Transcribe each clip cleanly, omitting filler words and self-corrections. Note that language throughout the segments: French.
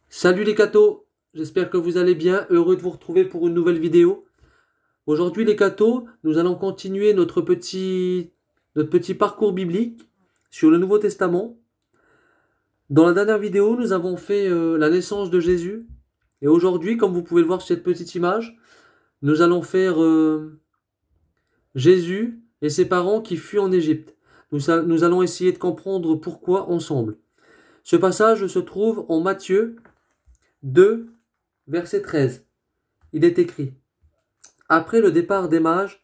Salut les cathos, j'espère que vous allez bien, heureux de vous retrouver pour une nouvelle vidéo. Aujourd'hui les cathos, nous allons continuer notre petit parcours biblique sur le Nouveau Testament. Dans la dernière vidéo, nous avons fait la naissance de Jésus. Et aujourd'hui, comme vous pouvez le voir sur cette petite image, nous allons faire Jésus et ses parents qui fuient en Égypte. Nous allons essayer de comprendre pourquoi ensemble. Ce passage se trouve en Matthieu 2, verset 13. Il est écrit: Après le départ des mages,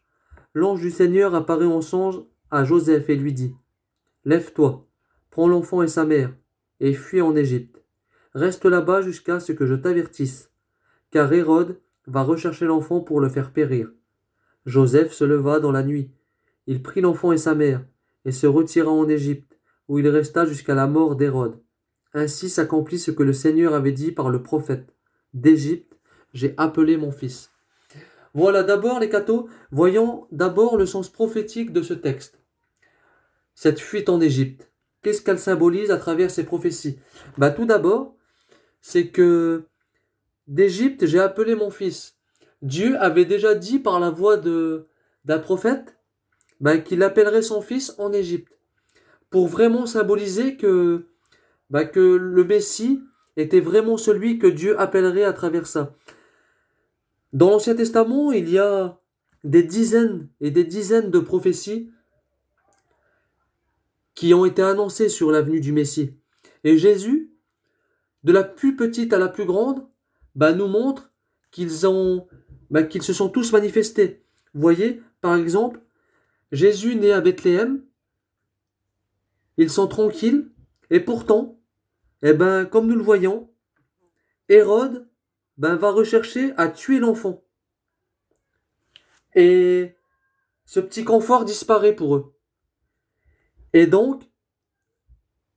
l'ange du Seigneur apparut en songe à Joseph et lui dit: Lève-toi, prends l'enfant et sa mère, et fuis en Égypte. Reste là-bas jusqu'à ce que je t'avertisse, car Hérode va rechercher l'enfant pour le faire périr. Joseph se leva dans la nuit. Il prit l'enfant et sa mère, et se retira en Égypte, où il resta jusqu'à la mort d'Hérode. Ainsi s'accomplit ce que le Seigneur avait dit par le prophète: D'Égypte, j'ai appelé mon fils. Voilà d'abord les cathos, voyons d'abord le sens prophétique de ce texte. Cette fuite en Égypte, qu'est-ce qu'elle symbolise à travers ces prophéties? Tout d'abord, c'est que d'Égypte j'ai appelé mon fils. Dieu avait déjà dit par la voix d'un prophète qu'il appellerait son fils en Égypte, pour vraiment symboliser que le Messie était vraiment celui que Dieu appellerait à travers ça. Dans l'Ancien Testament, il y a des dizaines et des dizaines de prophéties qui ont été annoncées sur la venue du Messie. Et Jésus, de la plus petite à la plus grande, nous montre qu'ils se sont tous manifestés. Vous voyez, par exemple, Jésus né à Bethléem, ils sont tranquilles, et pourtant, comme nous le voyons, Hérode va rechercher à tuer l'enfant. Et ce petit confort disparaît pour eux. Et donc,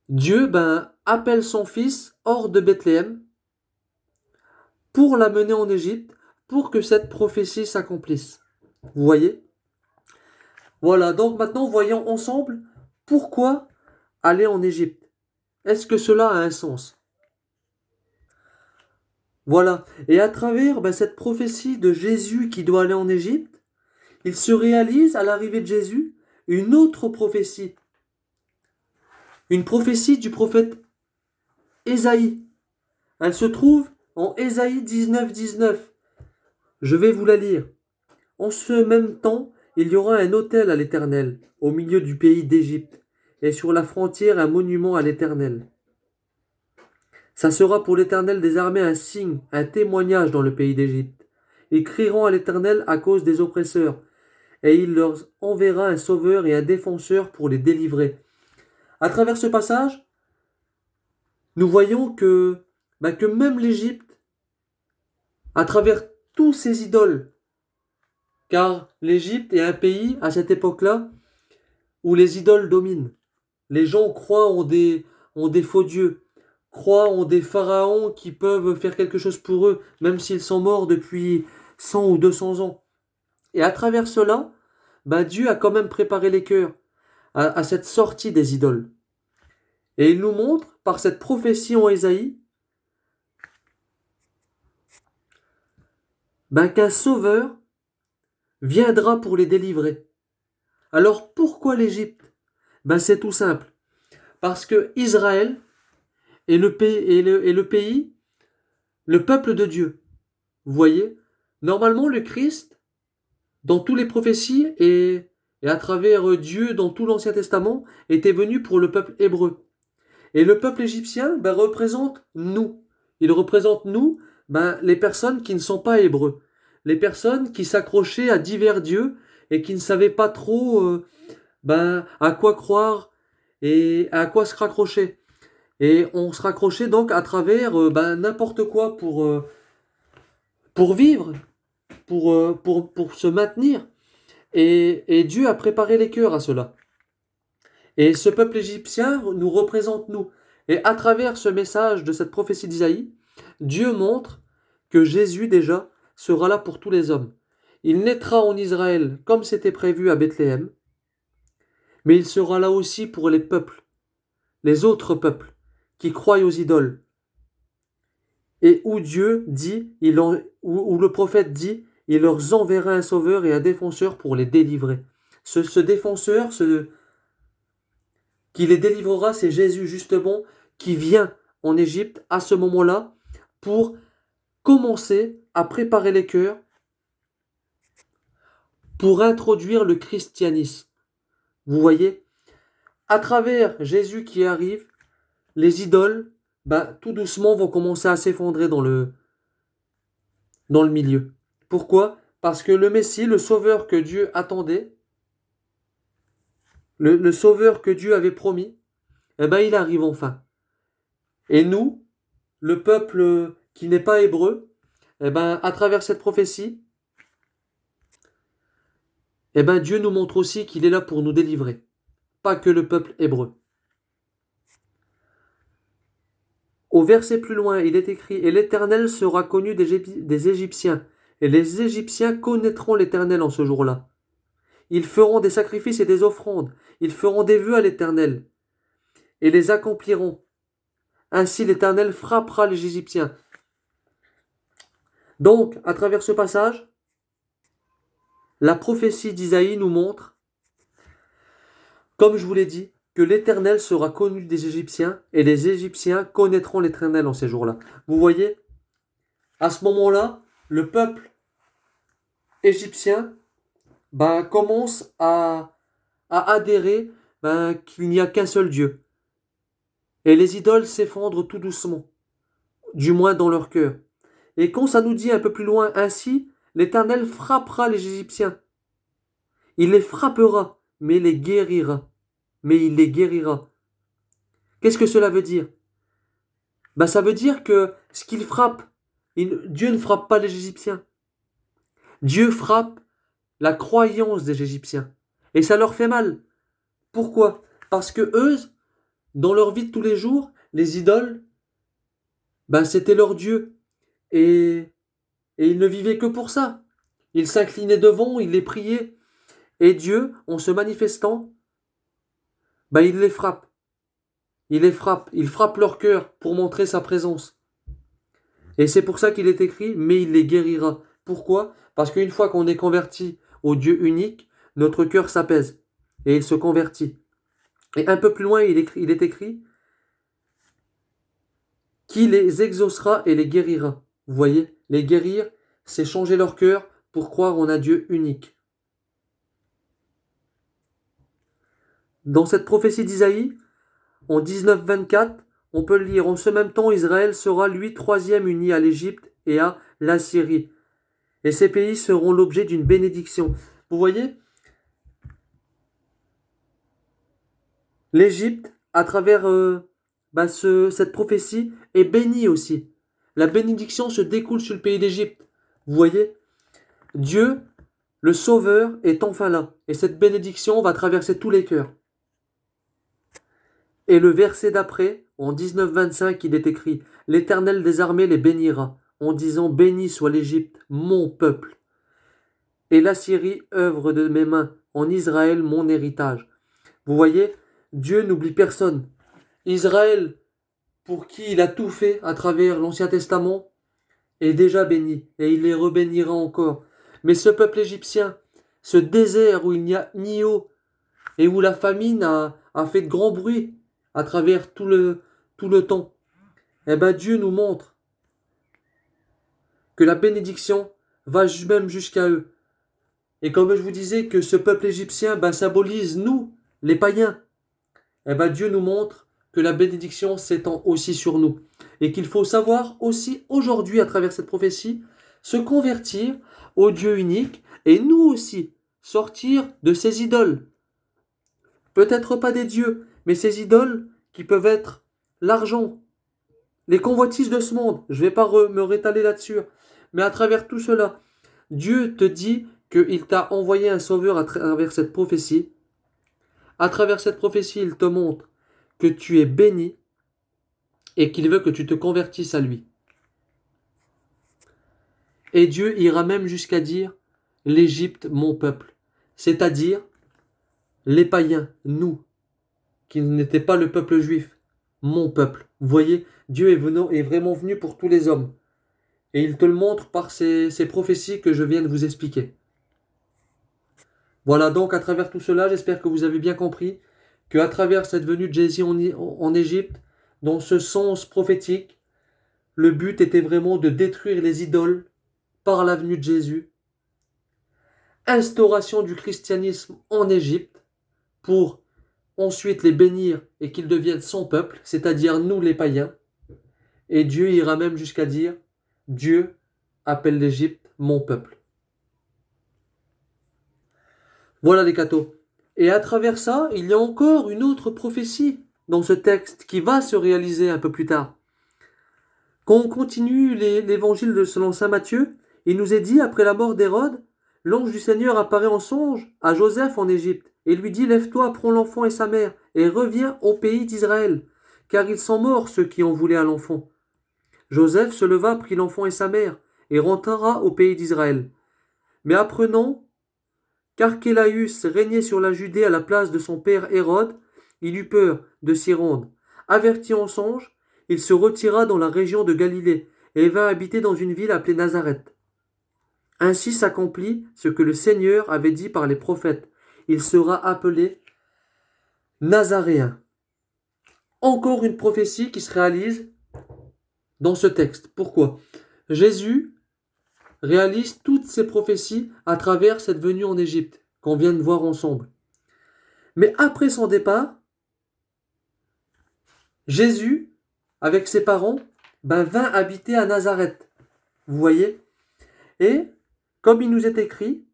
Dieu appelle son fils hors de Bethléem pour l'amener en Égypte, pour que cette prophétie s'accomplisse. Vous voyez? Voilà, donc maintenant voyons ensemble pourquoi aller en Égypte. Est-ce que cela a un sens? Voilà, et à travers cette prophétie de Jésus qui doit aller en Égypte, il se réalise à l'arrivée de Jésus une autre prophétie. Une prophétie du prophète Ésaïe. Elle se trouve en Ésaïe 19, 19. Je vais vous la lire. En ce même temps, il y aura un autel à l'Éternel, au milieu du pays d'Égypte, et sur la frontière un monument à l'Éternel. Ça sera pour l'Éternel des armées un signe, un témoignage dans le pays d'Égypte. Ils crieront à l'Éternel à cause des oppresseurs, et il leur enverra un sauveur et un défenseur pour les délivrer. À travers ce passage, nous voyons que même l'Égypte, à travers tous ces idoles, car l'Égypte est un pays à cette époque-là où les idoles dominent. Les gens croient en des faux dieux, croient en des pharaons qui peuvent faire quelque chose pour eux, même s'ils sont morts depuis 100 ou 200 ans. Et à travers cela, Dieu a quand même préparé les cœurs à cette sortie des idoles. Et il nous montre, par cette prophétie en Ésaïe, qu'un sauveur viendra pour les délivrer. Alors pourquoi l'Égypte? C'est tout simple. Parce que Israël est le pays, le peuple de Dieu. Vous voyez? Normalement, le Christ, dans toutes les prophéties et à travers Dieu dans tout l'Ancien Testament, était venu pour le peuple hébreu. Et le peuple égyptien représente nous. Il représente nous, les personnes qui ne sont pas hébreux. Les personnes qui s'accrochaient à divers dieux et qui ne savaient pas trop à quoi croire et à quoi se raccrocher. Et on se raccrochait donc à travers n'importe quoi pour vivre, pour se maintenir. Et Dieu a préparé les cœurs à cela. Et ce peuple égyptien nous représente nous. Et à travers ce message de cette prophétie d'Isaïe, Dieu montre que Jésus déjà sera là pour tous les hommes. Il naîtra en Israël comme c'était prévu à Bethléem, mais il sera là aussi pour les peuples, les autres peuples qui croient aux idoles. et où Dieu dit, où le prophète dit, il leur enverra un sauveur et un défenseur pour les délivrer. Ce défenseur, qui les délivrera, c'est Jésus justement, qui vient en Égypte à ce moment-là pour commencer à préparer les cœurs pour introduire le christianisme. Vous voyez, à travers Jésus qui arrive, les idoles, tout doucement vont commencer à s'effondrer dans le milieu. Pourquoi? Parce que le Messie, le sauveur que Dieu attendait, le sauveur que Dieu avait promis, il arrive enfin. Et nous, le peuple qui n'est pas hébreu, à travers cette prophétie, Dieu nous montre aussi qu'il est là pour nous délivrer. Pas que le peuple hébreu. Au verset plus loin, il est écrit « Et l'Éternel sera connu des Égyptiens, et les Égyptiens connaîtront l'Éternel en ce jour-là. Ils feront des sacrifices et des offrandes, ils feront des vœux à l'Éternel, et les accompliront. Ainsi l'Éternel frappera les Égyptiens. » Donc, à travers ce passage, la prophétie d'Isaïe nous montre, comme je vous l'ai dit, que l'Éternel sera connu des Égyptiens et les Égyptiens connaîtront l'Éternel en ces jours-là. Vous voyez, à ce moment-là, le peuple égyptien commence à adhérer qu'il n'y a qu'un seul Dieu. Et les idoles s'effondrent tout doucement, du moins dans leur cœur. Et quand ça nous dit un peu plus loin, ainsi, l'Éternel frappera les Égyptiens. Il les frappera, mais il les guérira. Qu'est-ce que cela veut dire? Ça veut dire que ce qu'il frappe, Dieu ne frappe pas les Égyptiens. Dieu frappe la croyance des Égyptiens. Et ça leur fait mal. Pourquoi? Parce que eux, dans leur vie de tous les jours, les idoles, c'était leur Dieu. Et ils ne vivaient que pour ça. Ils s'inclinaient devant, ils les priaient. Et Dieu, en se manifestant, il les frappe. Il frappe leur cœur pour montrer sa présence. Et c'est pour ça qu'il est écrit, mais il les guérira. Pourquoi? Parce qu'une fois qu'on est converti au Dieu unique, notre cœur s'apaise et il se convertit. Et un peu plus loin, il est écrit, qui les exaucera et les guérira. Vous voyez, les guérir, c'est changer leur cœur pour croire en un Dieu unique. Dans cette prophétie d'Isaïe, en 19-24, on peut le lire, en ce même temps, Israël sera lui troisième uni à l'Égypte et à l'Assyrie. Et ces pays seront l'objet d'une bénédiction. Vous voyez, l'Égypte, à travers cette prophétie, est bénie aussi. La bénédiction se découle sur le pays d'Égypte. Vous voyez, Dieu, le Sauveur, est enfin là. Et cette bénédiction va traverser tous les cœurs. Et le verset d'après, en 19-25, il est écrit « L'Éternel des armées les bénira, en disant « Béni soit l'Égypte, mon peuple. Et l'Assyrie, œuvre de mes mains, en Israël, mon héritage. » Vous voyez, Dieu n'oublie personne. Israël, pour qui il a tout fait à travers l'Ancien Testament, est déjà béni, et il les rebénira encore. Mais ce peuple égyptien, ce désert où il n'y a ni eau, et où la famine a fait de grands bruits à travers tout le temps, Dieu nous montre que la bénédiction va même jusqu'à eux. Et comme je vous disais que ce peuple égyptien symbolise nous, les païens, Dieu nous montre que la bénédiction s'étend aussi sur nous. Et qu'il faut savoir aussi aujourd'hui, à travers cette prophétie, se convertir au Dieu unique et nous aussi sortir de ces idoles. Peut-être pas des dieux, mais ces idoles qui peuvent être l'argent, les convoitises de ce monde. Je ne vais pas me rétaler là-dessus. Mais à travers tout cela, Dieu te dit qu'il t'a envoyé un sauveur à travers cette prophétie. À travers cette prophétie, il te montre que tu es béni et qu'il veut que tu te convertisses à lui. Et Dieu ira même jusqu'à dire « l'Égypte, mon peuple », c'est-à-dire les païens, nous, qui n'étaient pas le peuple juif, mon peuple. Vous voyez, Dieu est vraiment venu pour tous les hommes. Et il te le montre par ces prophéties que je viens de vous expliquer. Voilà donc à travers tout cela, j'espère que vous avez bien compris qu'à travers cette venue de Jésus en Égypte, dans ce sens prophétique, le but était vraiment de détruire les idoles par la venue de Jésus, instauration du christianisme en Égypte pour ensuite les bénir et qu'ils deviennent son peuple, c'est-à-dire nous les païens. Et Dieu ira même jusqu'à dire, Dieu appelle l'Égypte mon peuple. Voilà les cathos. Et à travers ça, il y a encore une autre prophétie dans ce texte qui va se réaliser un peu plus tard. Quand on continue l'évangile selon saint Matthieu, il nous est dit, après la mort d'Hérode, l'ange du Seigneur apparaît en songe à Joseph en Égypte et lui dit, lève-toi, prends l'enfant et sa mère et reviens au pays d'Israël, car ils sont morts ceux qui en voulaient à l'enfant. Joseph se leva, prit l'enfant et sa mère et rentra au pays d'Israël. Mais apprenant qu'Archélaüs régnait sur la Judée à la place de son père Hérode, il eut peur de s'y rendre. Averti en songe, il se retira dans la région de Galilée et vint habiter dans une ville appelée Nazareth. Ainsi s'accomplit ce que le Seigneur avait dit par les prophètes. Il sera appelé Nazaréen. Encore une prophétie qui se réalise dans ce texte. Pourquoi? Jésus réalise toutes ces prophéties à travers cette venue en Égypte qu'on vient de voir ensemble. Mais après son départ, Jésus, avec ses parents, vint habiter à Nazareth. Vous voyez? Et, comme il nous est écrit,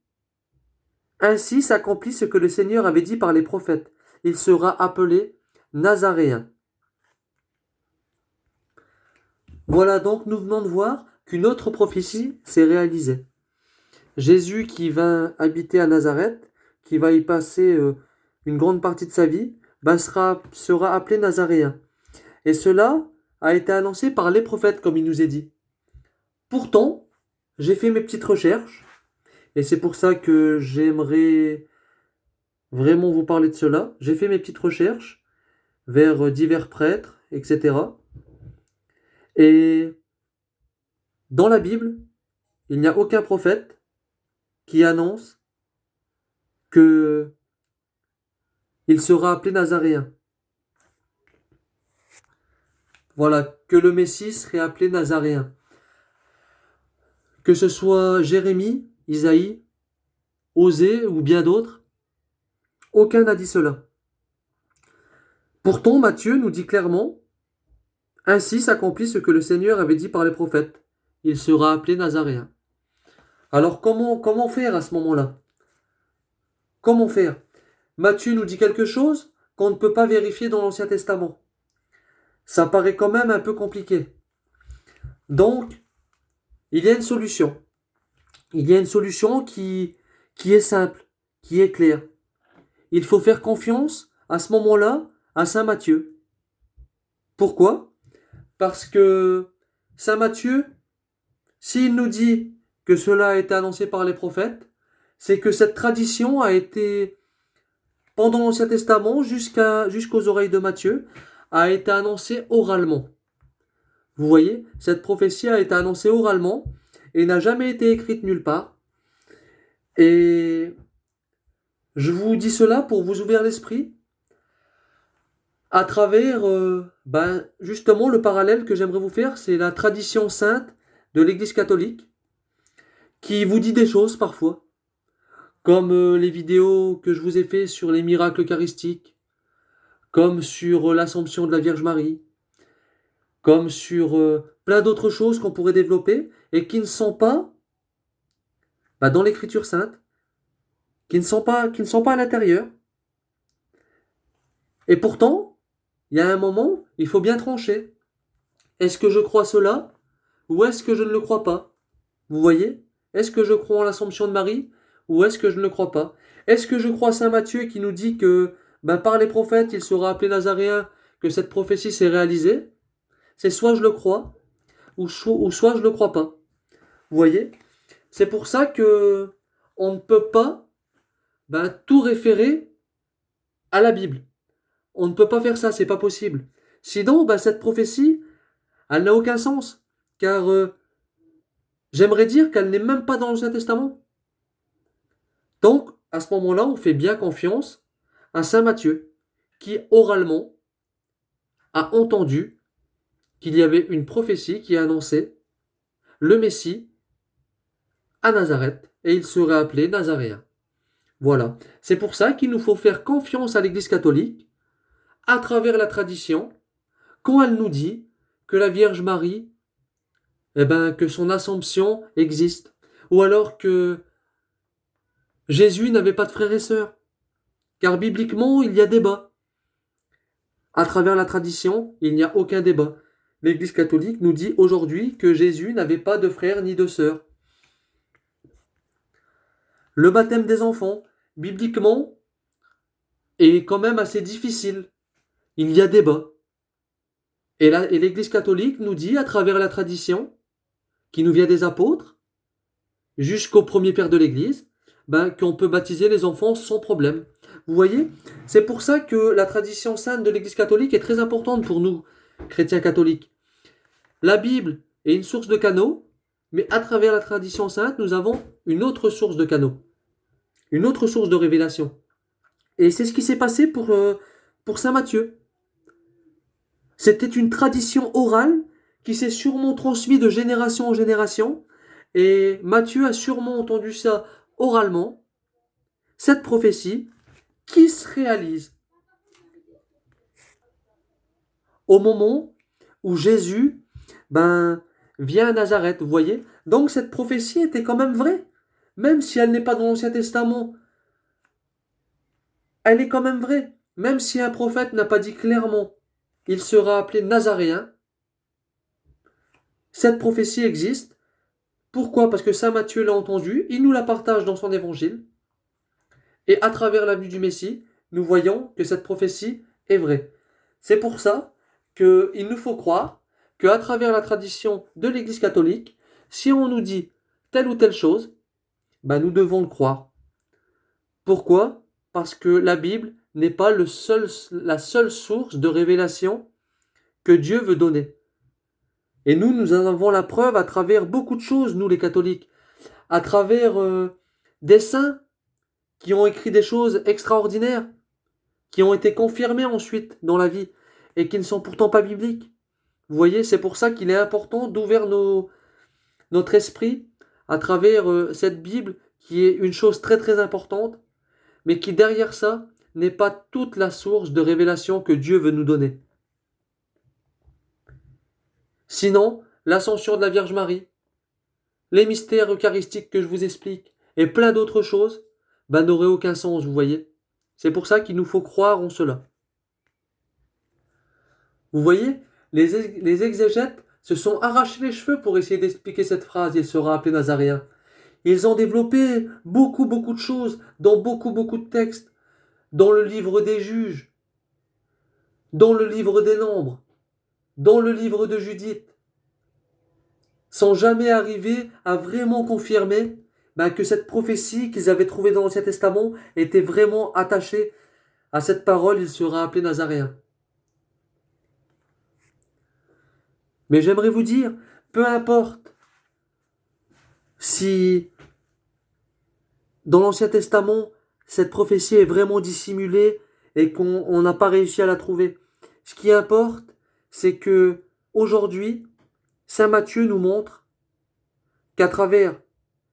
ainsi s'accomplit ce que le Seigneur avait dit par les prophètes. Il sera appelé Nazaréen. Voilà donc, nous venons de voir qu'une autre prophétie s'est réalisée. Jésus qui vint habiter à Nazareth, qui va y passer une grande partie de sa vie, sera appelé Nazaréen. Et cela a été annoncé par les prophètes, comme il nous est dit. Pourtant, j'ai fait mes petites recherches, et c'est pour ça que j'aimerais vraiment vous parler de cela. J'ai fait mes petites recherches vers divers prêtres, etc. Et dans la Bible, il n'y a aucun prophète qui annonce que il sera appelé Nazaréen. Voilà, que le Messie serait appelé Nazaréen. Que ce soit Jérémie, Isaïe, Osée ou bien d'autres, aucun n'a dit cela. Pourtant, Matthieu nous dit clairement, ainsi s'accomplit ce que le Seigneur avait dit par les prophètes. Il sera appelé Nazaréen. Alors comment faire à ce moment-là? Comment faire? Matthieu nous dit quelque chose qu'on ne peut pas vérifier dans l'Ancien Testament. Ça paraît quand même un peu compliqué. Donc, il y a une solution. Il y a une solution qui est simple, qui est claire. Il faut faire confiance à ce moment-là à Saint Matthieu. Pourquoi? Parce que Saint Matthieu, s'il nous dit que cela a été annoncé par les prophètes, c'est que cette tradition a été, pendant l'Ancien Testament, jusqu'aux oreilles de Matthieu, a été annoncée oralement. Vous voyez, cette prophétie a été annoncée oralement et n'a jamais été écrite nulle part. Et je vous dis cela pour vous ouvrir l'esprit à travers justement le parallèle que j'aimerais vous faire, c'est la tradition sainte de l'Église catholique qui vous dit des choses parfois, comme les vidéos que je vous ai fait sur les miracles eucharistiques, comme sur l'Assomption de la Vierge Marie, comme sur plein d'autres choses qu'on pourrait développer et qui ne sont pas dans l'Écriture sainte, qui ne sont pas à l'intérieur. Et pourtant, il y a un moment, il faut bien trancher. Est-ce que je crois cela ou est-ce que je ne le crois pas? Vous voyez? Est-ce que je crois en l'Assomption de Marie ou est-ce que je ne le crois pas? Est-ce que je crois Saint Matthieu qui nous dit que par les prophètes, il sera appelé Nazaréen, que cette prophétie s'est réalisée? C'est soit je le crois ou soit je ne le crois pas. Vous voyez? C'est pour ça que on ne peut pas tout référer à la Bible. On ne peut pas faire ça, c'est pas possible. Sinon, cette prophétie, elle n'a aucun sens, car j'aimerais dire qu'elle n'est même pas dans l'Ancien Testament. Donc, à ce moment-là, on fait bien confiance à Saint Matthieu, qui oralement a entendu qu'il y avait une prophétie qui annonçait le Messie à Nazareth, et il serait appelé Nazaréen. Voilà. C'est pour ça qu'il nous faut faire confiance à l'Église catholique, à travers la tradition, quand elle nous dit que la Vierge Marie, que son Assomption existe, ou alors que Jésus n'avait pas de frères et sœurs, car bibliquement, il y a débat. À travers la tradition, il n'y a aucun débat. L'Église catholique nous dit aujourd'hui que Jésus n'avait pas de frères ni de sœurs. Le baptême des enfants, bibliquement, est quand même assez difficile. Il y a débat. Et l'Église catholique nous dit, à travers la tradition, qui nous vient des apôtres, jusqu'au premier père de l'Église, qu'on peut baptiser les enfants sans problème. Vous voyez, c'est pour ça que la tradition sainte de l'Église catholique est très importante pour nous, chrétiens catholiques. La Bible est une source de canaux, mais à travers la tradition sainte, nous avons une autre source de canaux, une autre source de révélation. Et c'est ce qui s'est passé pour Saint Matthieu. C'était une tradition orale qui s'est sûrement transmise de génération en génération, et Matthieu a sûrement entendu ça oralement, cette prophétie qui se réalise au moment où Jésus vient à Nazareth, vous voyez. Donc cette prophétie était quand même vraie, même si elle n'est pas dans l'Ancien Testament, elle est quand même vraie, même si un prophète n'a pas dit clairement, il sera appelé Nazaréen. Cette prophétie existe. Pourquoi? Parce que Saint Matthieu l'a entendu, il nous la partage dans son évangile, et à travers la venue du Messie, nous voyons que cette prophétie est vraie. C'est pour ça qu'il nous faut croire qu'à travers la tradition de l'Église catholique, si on nous dit telle ou telle chose, nous devons le croire. Pourquoi? Parce que la Bible n'est pas la seule source de révélation que Dieu veut donner. Et nous en avons la preuve à travers beaucoup de choses, nous les catholiques, à travers des saints qui ont écrit des choses extraordinaires, qui ont été confirmées ensuite dans la vie, et qui ne sont pourtant pas bibliques. Vous voyez, c'est pour ça qu'il est important d'ouvrir notre esprit à travers cette Bible, qui est une chose très très importante, mais qui derrière ça n'est pas toute la source de révélation que Dieu veut nous donner. Sinon, l'ascension de la Vierge Marie, les mystères eucharistiques que je vous explique, et plein d'autres choses, n'auraient aucun sens, vous voyez. C'est pour ça qu'il nous faut croire en cela. Vous voyez, les exégètes se sont arrachés les cheveux pour essayer d'expliquer cette phrase, il sera appelé Nazaréen. Ils ont développé beaucoup de choses dans beaucoup de textes, dans le livre des Juges, dans le livre des Nombres, dans le livre de Judith, sans jamais arriver à vraiment confirmer que cette prophétie qu'ils avaient trouvée dans l'Ancien Testament était vraiment attachée à cette parole, il sera appelé Nazaréen. Mais j'aimerais vous dire, peu importe si dans l'Ancien Testament, cette prophétie est vraiment dissimulée et qu'on n'a pas réussi à la trouver. Ce qui importe, c'est que aujourd'hui, Saint Matthieu nous montre qu'à travers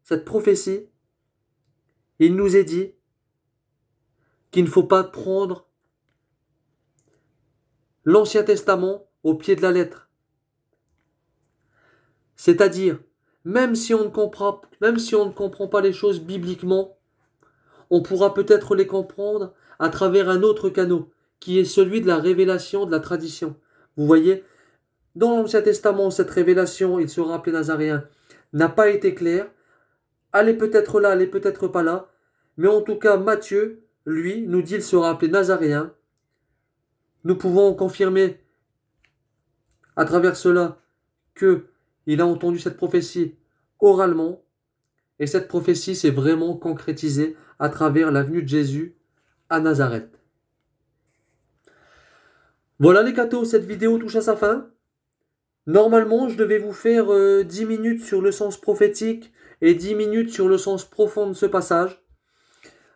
cette prophétie, il nous est dit qu'il ne faut pas prendre l'Ancien Testament au pied de la lettre. C'est-à-dire, même si on ne comprend pas les choses bibliquement, on pourra peut-être les comprendre à travers un autre canal, qui est celui de la révélation de la tradition. Vous voyez, dans l'Ancien Testament, cette révélation, il sera appelé Nazaréen, n'a pas été claire. Elle est peut-être là, elle est peut-être pas là. Mais en tout cas, Matthieu, lui, nous dit qu'il sera appelé Nazaréen. Nous pouvons confirmer à travers cela qu'il a entendu cette prophétie oralement. Et cette prophétie s'est vraiment concrétisée à travers la venue de Jésus à Nazareth. Voilà les cathos, cette vidéo touche à sa fin. Normalement, je devais vous faire 10 minutes sur le sens prophétique et 10 minutes sur le sens profond de ce passage.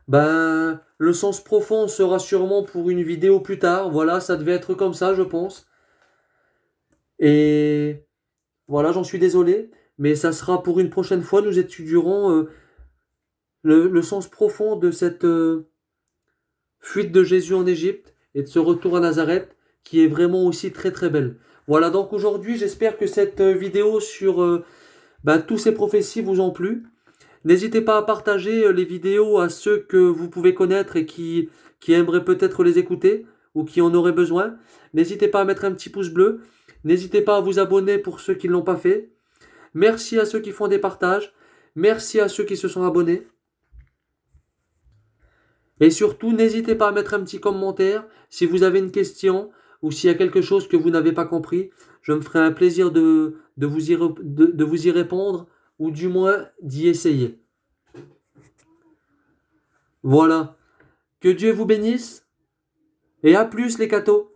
Ben, le sens profond sera sûrement pour une vidéo plus tard. Voilà, ça devait être comme ça, je pense. Et voilà, j'en suis désolé, mais ça sera pour une prochaine fois. Nous étudierons le sens profond de cette fuite de Jésus en Égypte et de ce retour à Nazareth, qui est vraiment aussi très très belle. Voilà, donc aujourd'hui, j'espère que cette vidéo sur tous ces prophéties vous ont plu. N'hésitez pas à partager les vidéos à ceux que vous pouvez connaître et qui aimeraient peut-être les écouter ou qui en auraient besoin. N'hésitez pas à mettre un petit pouce bleu. N'hésitez pas à vous abonner pour ceux qui ne l'ont pas fait. Merci à ceux qui font des partages. Merci à ceux qui se sont abonnés. Et surtout, n'hésitez pas à mettre un petit commentaire si vous avez une question ou s'il y a quelque chose que vous n'avez pas compris. Je me ferai un plaisir de vous y répondre ou du moins d'y essayer. Voilà. Que Dieu vous bénisse et à plus les cathos.